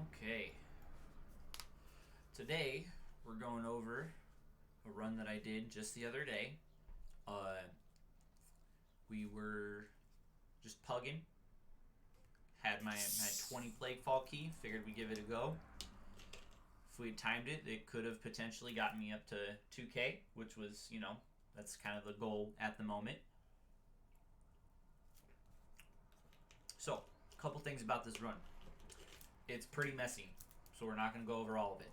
Okay. Today we're going over a run that I did just the other day. Uh, we were just pugging. Had my 20 Plaguefall key. Figured we'd give it a go. If we had timed it, it could have potentially gotten me up to 2K, which was, that's kind of the goal at the moment. So, a couple things about this run. It's pretty messy, so we're not going to go over all of it.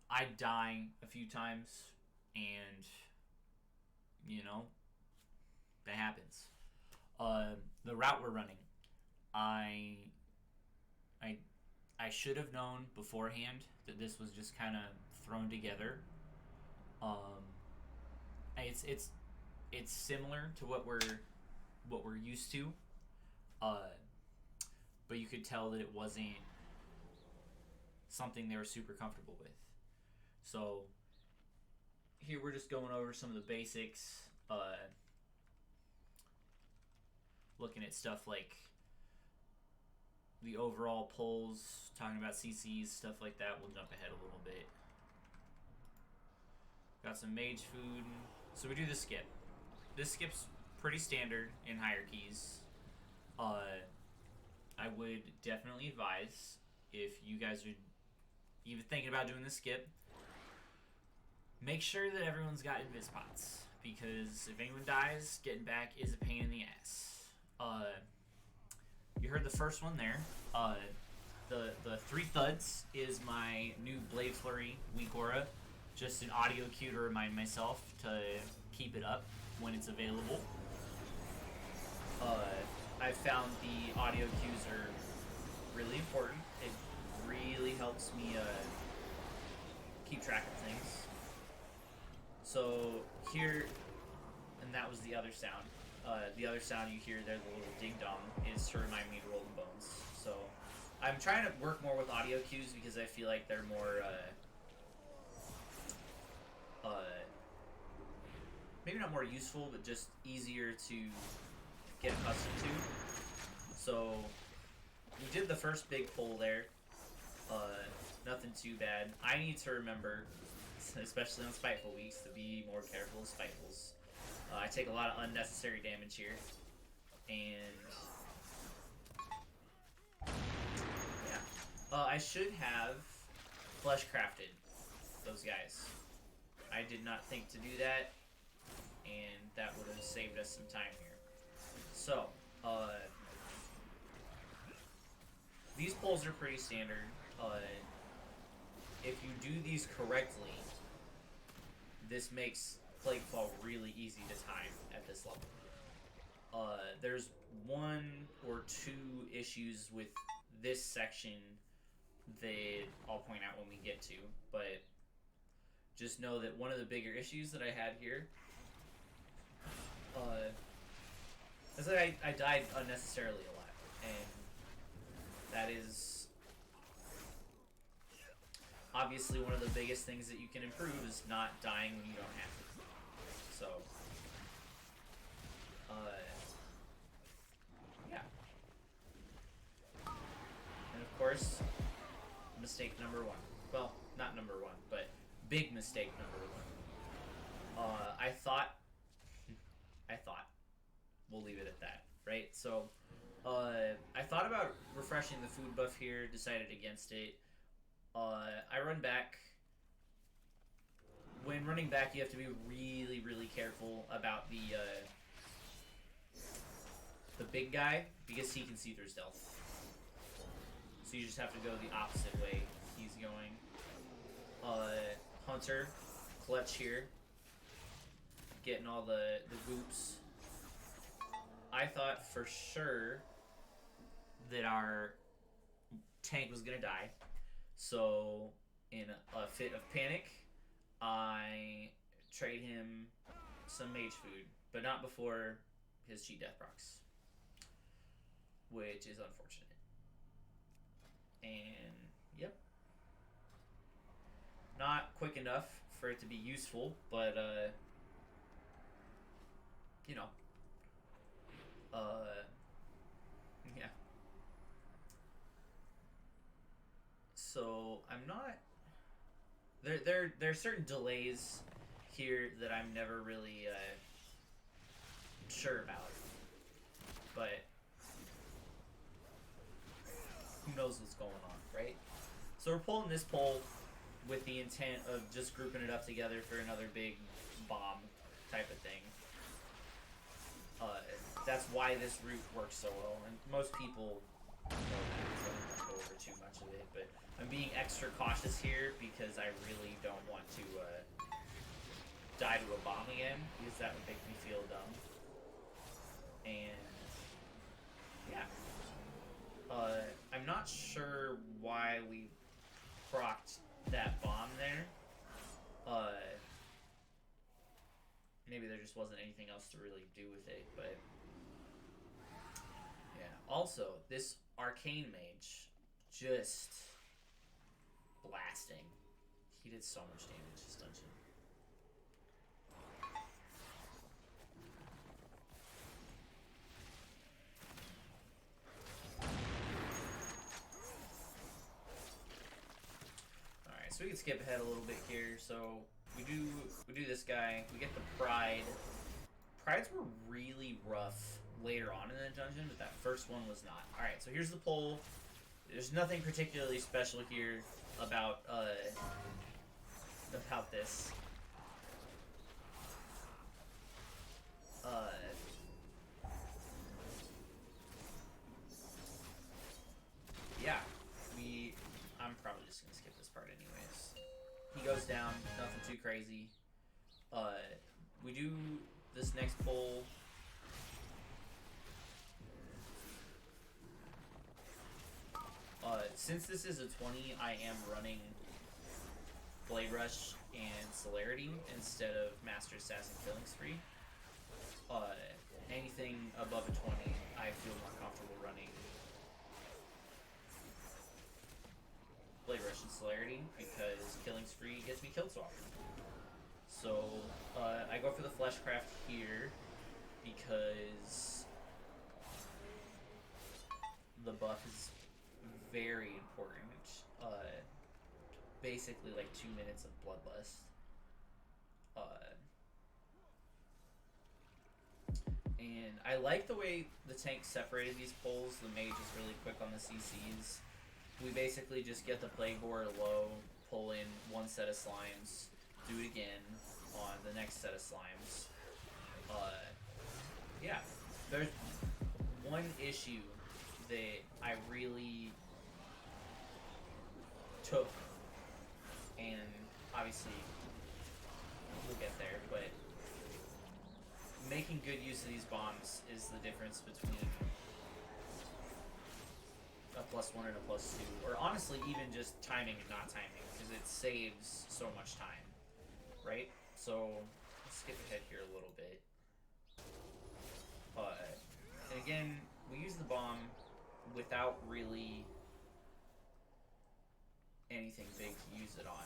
I die a few times, and that happens. The route we're running, I should have known beforehand that this was just kind of thrown together. It's similar to what we're used to, but you could tell that it wasn't something they were super comfortable with. So here we're just going over some of the basics, looking at stuff like the overall pulls, talking about CCs, stuff like that. We'll jump ahead a little bit. Got some mage food. So we do the skip. This skip's pretty standard in hierarchies. I would definitely advise, if you guys are even thinking about doing the skip, make sure that everyone's got invis pots, because if anyone dies, getting back is a pain in the ass. You heard the first one there. The 3 thuds is my new Blade Flurry weak aura. Just an audio cue to remind myself to keep it up when it's available. I found the audio cues are really important. It really helps me keep track of things. So here, and that was the other sound. The other sound you hear there, the little ding-dong, is to remind me to roll the bones. So I'm trying to work more with audio cues because I feel like they're more, maybe not more useful, but just easier to get accustomed to. So we did the first big pull there. Nothing too bad. I need to remember, especially on Spiteful weeks, to be more careful of Spitefuls. I take a lot of unnecessary damage here, and yeah. I should have flesh crafted those guys. I did not think to do that, and that would have saved us some time here. So, these pulls are pretty standard. If you do these correctly, this makes Plaguefall really easy to time at this level. There's 1 or 2 issues with this section that I'll point out when we get to, but just know that one of the bigger issues that I had here is that I died unnecessarily a lot, and that is obviously one of the biggest things that you can improve, is not dying when you don't have to. So, yeah. And of course, mistake number 1. Well, not number 1, but big mistake number 1. I thought, we'll leave it at that, right? So, I thought about refreshing the food buff here, decided against it. I run back. When running back, you have to be really, really careful about the big guy, because he can see through stealth. So you just have to go the opposite way he's going. Hunter, clutch here, getting all the goops. I thought for sure that our tank was gonna die, so in a fit of panic, I trade him some mage food, but not before his cheat death procs, which is unfortunate. And yep, not quick enough for it to be useful, but yeah. I'm not. There are certain delays here that I'm never really sure about, but who knows what's going on, right? So we're pulling this pole with the intent of just grouping it up together for another big bomb type of thing. That's why this route works so well, and most people know that, so I won't go over too much of it, but I'm being extra cautious here because I really don't want to die to a bomb again, because that would make me feel dumb. And yeah. I'm not sure why we procced that bomb there. Maybe there just wasn't anything else to really do with it, but yeah. Also, this arcane mage just blasting. He did so much damage this dungeon. Alright, so we can skip ahead a little bit here. So we do this guy. We get the Pride. Prides were really rough later on in the dungeon, but that first one was not. Alright, so here's the pole. There's nothing particularly special here about this. Yeah, I'm probably just gonna skip this part anyways. He goes down, nothing too crazy. We do this next pole. Since this is a 20, I am running Blade Rush and Celerity instead of Master Assassin Killing Spree. Anything above a 20, I feel more comfortable running Blade Rush and Celerity because Killing Spree gets me killed so often. So I go for the Fleshcraft here because the buff is very important. Basically like 2 minutes of Bloodlust. And I like the way the tank separated these poles. The mage is really quick on the CCs. We basically just get the Plague Boar low, pull in one set of slimes, do it again on the next set of slimes. Yeah, there's one issue that I really took, and obviously we'll get there, but making good use of these bombs is the difference between a +1 and a +2, or honestly even just timing and not timing, because it saves so much time, right? So let's skip ahead here a little bit. And again, we use the bomb without really anything big to use it on.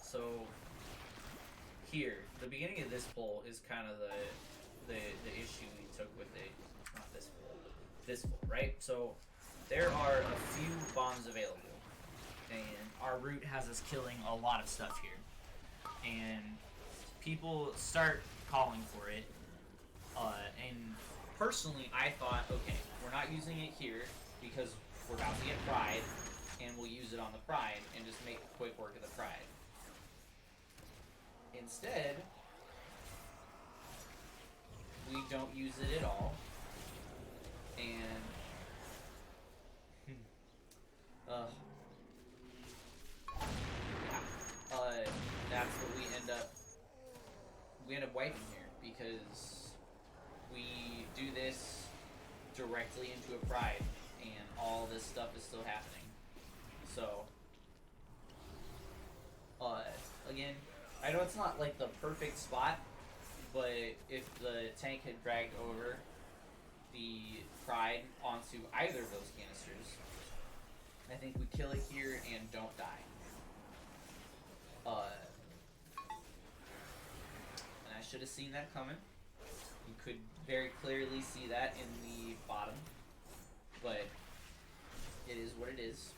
So here, the beginning of this pull is kind of the issue we took with it. Not this pull, this pull, right? So there are a few bombs available, and our route has us killing a lot of stuff here. And people start calling for it, and personally I thought, okay, we're not using it here because we're about to get Pride, and we'll use it on the Pride and just make quick work of the Pride. Instead, we don't use it at all, and that's what we end up wiping here, because we do this directly into a Pride, and all this stuff is still happening. So, again, I know it's not like the perfect spot, but if the tank had dragged over the Pride onto either of those canisters, I think we kill it here and don't die. And I should have seen that coming. You could very clearly see that in the bottom, but it is what it is.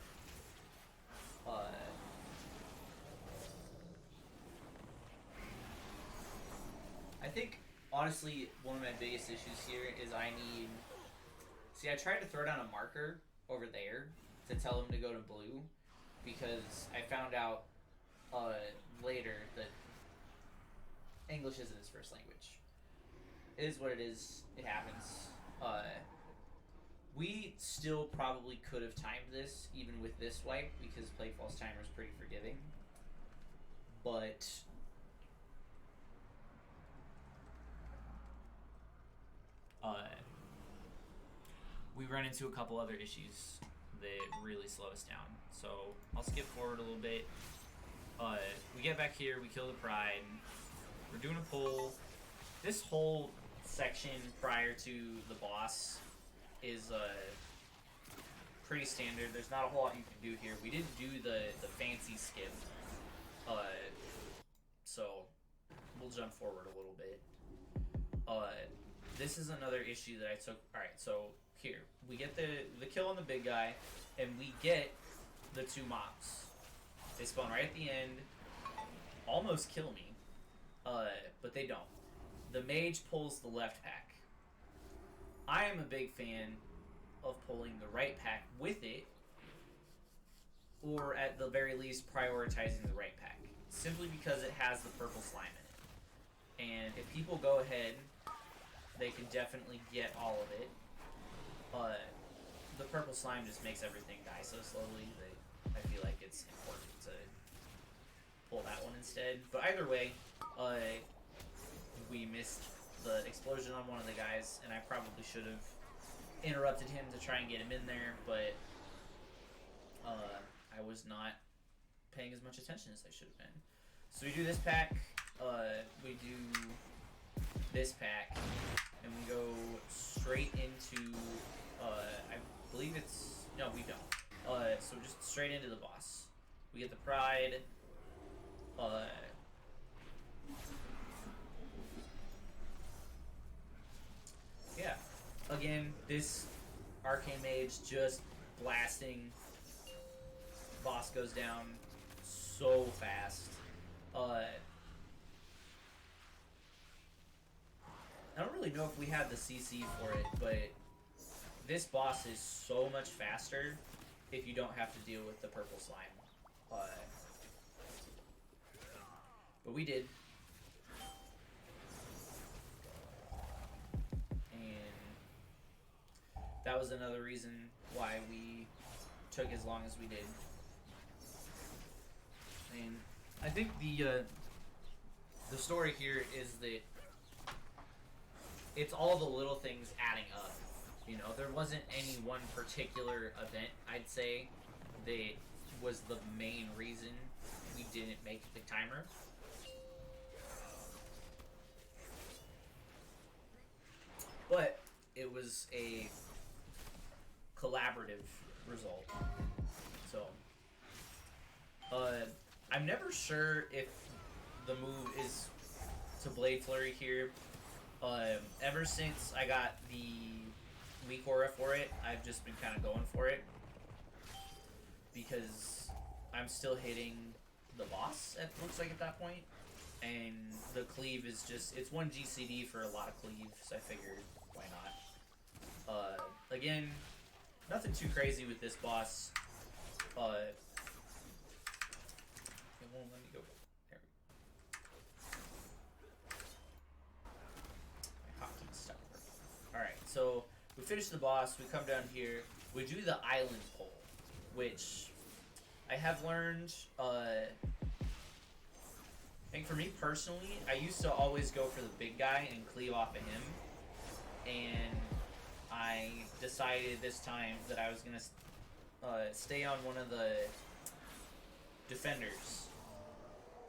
I think, honestly, one of my biggest issues here is I need... See, I tried to throw down a marker over there to tell him to go to blue, because I found out later that English isn't his first language. It is what it is. It happens. We still probably could have timed this, even with this wipe, because Plaguefall's timer is pretty forgiving. But... we run into a couple other issues that really slow us down. So I'll skip forward a little bit. We get back here, we kill the Pride. We're doing a pull. This whole section prior to the boss is pretty standard. There's not a whole lot you can do here. We didn't do the fancy skip. So we'll jump forward a little bit. This is another issue that I took. Alright, so here. We get the kill on the big guy, and we get the 2 mobs. They spawn right at the end, almost kill me, but they don't. The mage pulls the left pack. I am a big fan of pulling the right pack with it, or at the very least prioritizing the right pack, simply because it has the purple slime in it. And if people go ahead, they can definitely get all of it. The purple slime just makes everything die so slowly that I feel like it's important to pull that one instead. But either way, we missed the explosion on one of the guys, and I probably should have interrupted him to try and get him in there, but I was not paying as much attention as I should have been. So we do this pack, we do this pack, and we go straight into, I believe it's, no, we don't. So just straight into the boss. We get the Pride, yeah. Again, this Arcane Mage just blasting. Boss goes down so fast. I don't really know if we had the CC for it, but this boss is so much faster if you don't have to deal with the purple slime. But we did. And that was another reason why we took as long as we did. And I think the story here is that it's all the little things adding up. You know, there wasn't any one particular event, I'd say, that was the main reason we didn't make the timer. But it was a collaborative result. So, I'm never sure if the move is to Blade Flurry here. Ever since I got the weak aura for it, I've just been kind of going for it. Because I'm still hitting the boss, it looks like, at that point. And the cleave is just, it's 1 GCD for a lot of cleave, so I figured, why not? Again, nothing too crazy with this boss. It won't let me go. There we go. My hotkeys stopped working. Alright, so we finish the boss, we come down here, we do the island pull, which I have learned, I think for me personally, I used to always go for the big guy and cleave off of him, and I decided this time that I was going to stay on one of the defenders,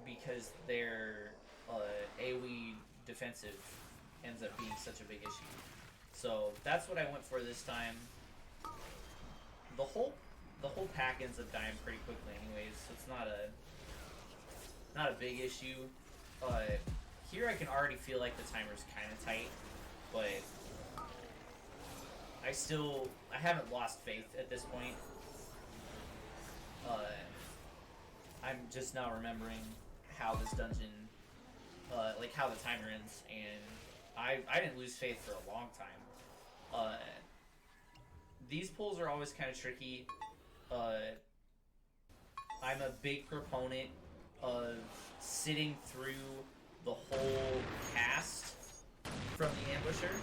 because their AoE defensive ends up being such a big issue. So that's what I went for this time. The whole pack ends up dying pretty quickly anyways, so it's not a big issue. Here I can already feel like the timer's kind of tight, but I haven't lost faith at this point. I'm just now remembering how this dungeon, like how the timer ends, and I didn't lose faith for a long time. These pulls are always kind of tricky. I'm a big proponent of sitting through the whole cast from the ambusher.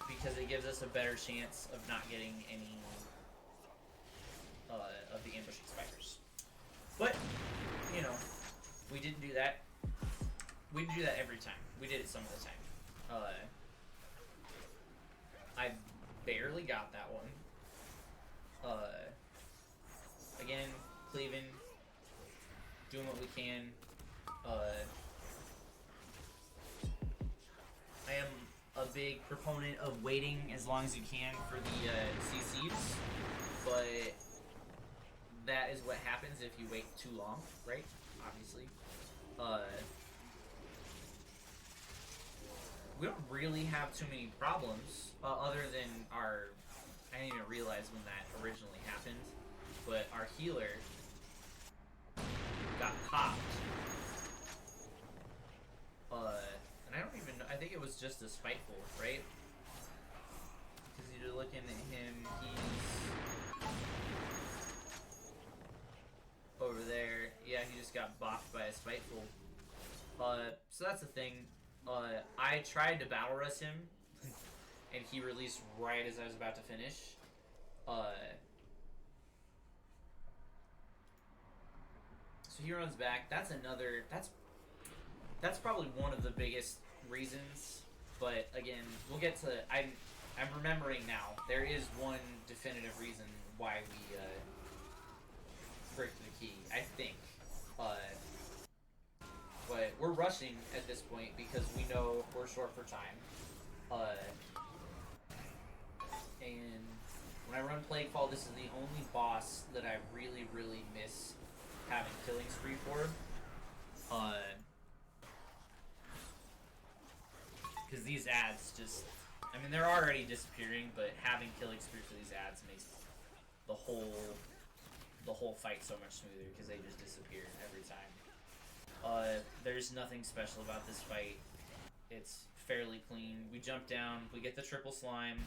Because it gives us a better chance of not getting any of the ambushing spiders. But, you know, we didn't do that. We didn't do that every time. We did it some of the time. I barely got that one. Again, cleaving, doing what we can. I am a big proponent of waiting as long as you can for the CCs, but that is what happens if you wait too long, right? Obviously. We don't really have too many problems, other than our... I didn't even realize when that originally happened, but our healer got popped. And I don't even know, I think it was just a spiteful, right? Because you're looking at him, he's over there. Yeah, he just got bopped by a spiteful. So that's the thing. I tried to battle rush him, and he released right as I was about to finish. So he runs back. That's another... That's probably one of the biggest reasons. But again, we'll get to... I'm remembering now. There is one definitive reason why we bricked the key, I think. But we're rushing at this point because we know we're short for time. And when I run Plaguefall, this is the only boss that I really, really miss having killing spree for. Because these ads just... I mean, they're already disappearing, but having killing spree for these ads makes the whole fight so much smoother because they just disappear every time. There's nothing special about this fight. It's fairly clean. We jump down, we get the triple slime.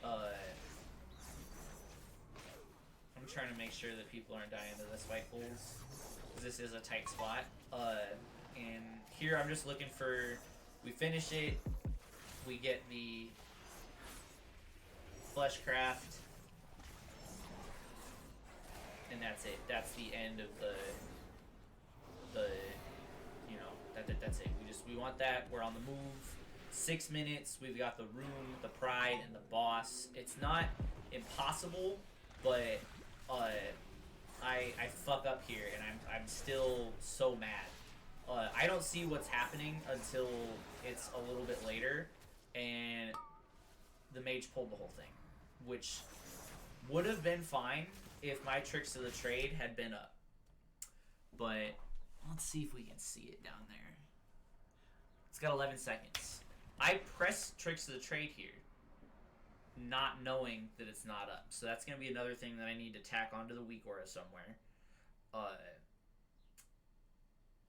I'm trying to make sure that people aren't dying to the spike pulls. This is a tight spot. And here I'm just looking for... We finish it. We get the Fleshcraft. And that's it. That's the end of the you know, that's it. We want that. We're on the move. 6 minutes. We've got the room, the pride, and the boss. It's not impossible, but I fuck up here, and I'm still so mad. I don't see what's happening until it's a little bit later, and the mage pulled the whole thing, which would have been fine if my tricks of the trade had been up. But let's see if we can see it down there. It's got 11 seconds. I pressed tricks of the trade here, not knowing that it's not up. So that's going to be another thing that I need to tack onto the weak aura somewhere.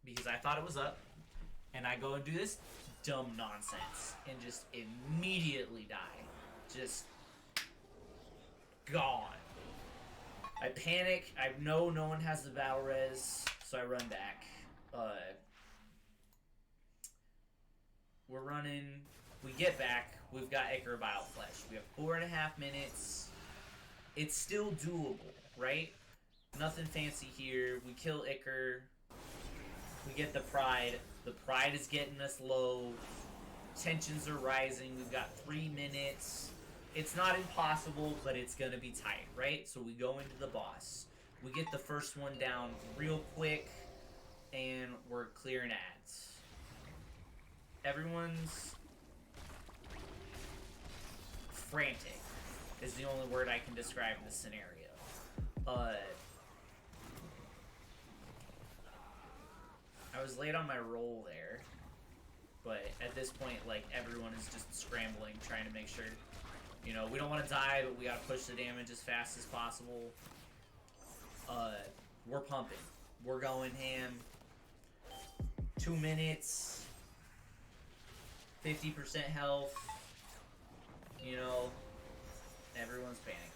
Because I thought it was up, and I go and do this dumb nonsense, and just immediately die. Just gone. I panic. I know no one has the battle res, so I run back. We're running. We get back. We've got Icar Bile Flesh. We have 4.5 minutes. It's still doable, right? Nothing fancy here. We kill Icar. We get the pride. The pride is getting us low. Tensions are rising. We've got 3 minutes. It's not impossible, but it's gonna be tight, right? So we go into the boss. We get the first one down real quick, and we're clearing ads. Everyone's frantic is the only word I can describe this scenario. was late on my roll there, but at this point, like, everyone is just scrambling, trying to make sure, you know, we don't want to die, but we gotta push the damage as fast as possible. We're pumping. We're going ham. 2 minutes. 50% health. You know, everyone's panicking.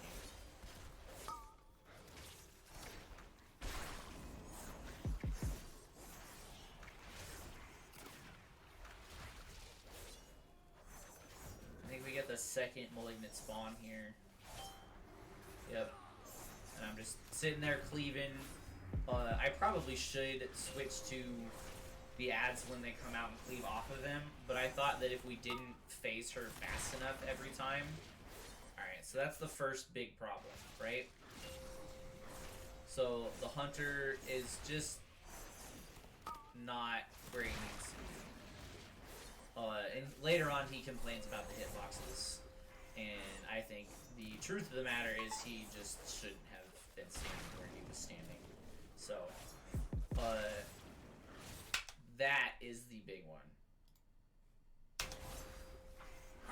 I think we get the second malignant spawn here. Yep. And I'm just sitting there cleaving. I probably should switch to the ads when they come out and cleave off of them, but I thought that if we didn't phase her fast enough every time... Alright, so that's the first big problem, right? So the hunter is just not where he needs to be. And later on he complains about the hitboxes, and I think the truth of the matter is he just shouldn't have been standing where he was standing. So, that is the big one.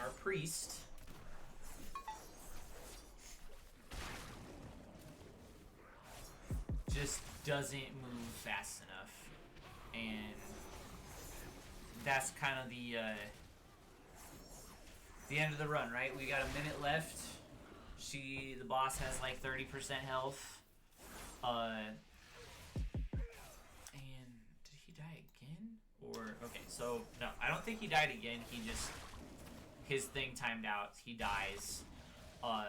Our priest just doesn't move fast enough, and that's kind of the end of the run, right? We got a minute left. The boss has like 30% health. And did he die again? Or, okay, so, no, I don't think he died again. He just, his thing timed out. He dies. I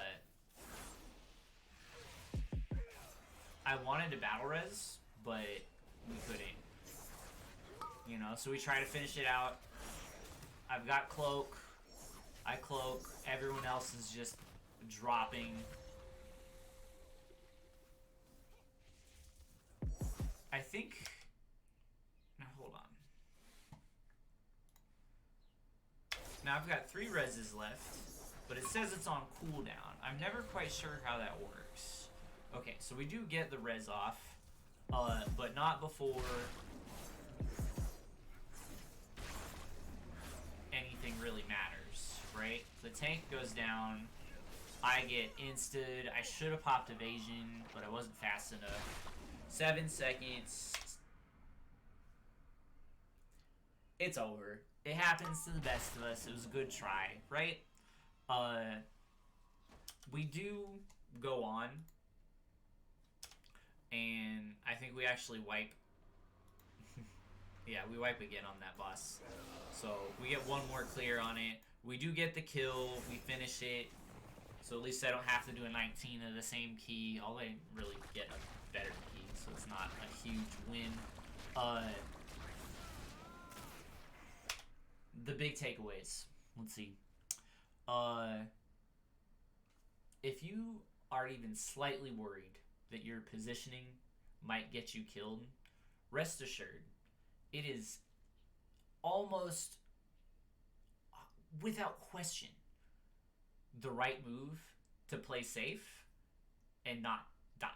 wanted to battle res, but we couldn't. You know, so we try to finish it out. I've got cloak. I cloak. Everyone else is just dropping. I think... Now, hold on. Now, I've got 3 reses left, but it says it's on cooldown. I'm never quite sure how that works. Okay, so we do get the res off, but not before anything really matters, right? The tank goes down. I get insted. I should have popped evasion, but I wasn't fast enough. 7 seconds. It's over. It happens to the best of us. It was a good try, right? We do go on, and I think we actually wipe. Yeah, we wipe again on that boss. So we get one more clear on it. We do get the kill. We finish it. So at least I don't have to do a 19 of the same key. Although I really get a better key, so it's not a huge win. The big takeaways. Let's see. If you are even slightly worried that your positioning might get you killed, rest assured, it is almost without question the right move to play safe and not die,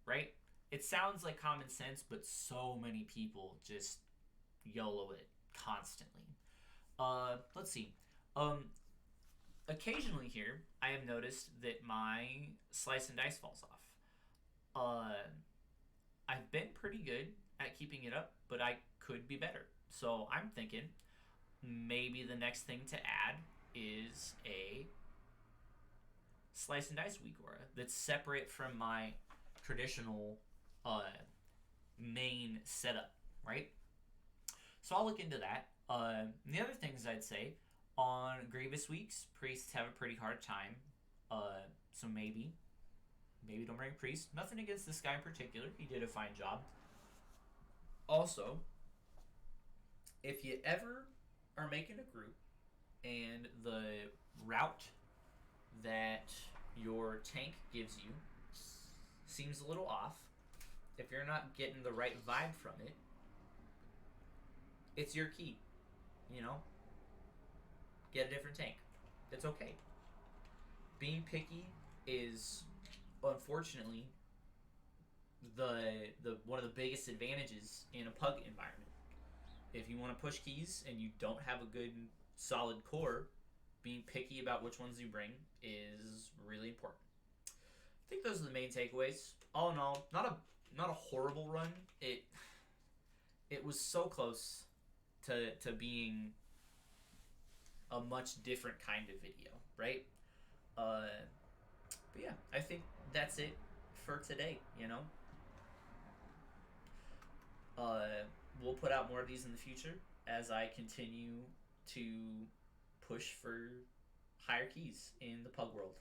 right? It sounds like common sense, but so many people just YOLO it constantly. Let's see. Occasionally here, I have noticed that my slice and dice falls off. I've been pretty good at keeping it up, but I could be better. So I'm thinking maybe the next thing to add is a slice and dice weak aura that's separate from my traditional main setup, right? So I'll look into that. The other things I'd say, on Grievous weeks, priests have a pretty hard time. So maybe don't bring a priest. Nothing against this guy in particular. He did a fine job. Also, if you ever are making a group and the route that your tank gives you seems a little off, if you're not getting the right vibe from it, it's your key. You know? Get a different tank. It's okay. Being picky is, unfortunately, the one of the biggest advantages in a pug environment. If you want to push keys and you don't have a good solid core, being picky about which ones you bring is really important. I think those are the main takeaways. All in all, not a horrible run. It was so close to being a much different kind of video, right? But yeah, I think that's it for today. Uh, we'll put out more of these in the future as I continue to push for higher keys in the pug world.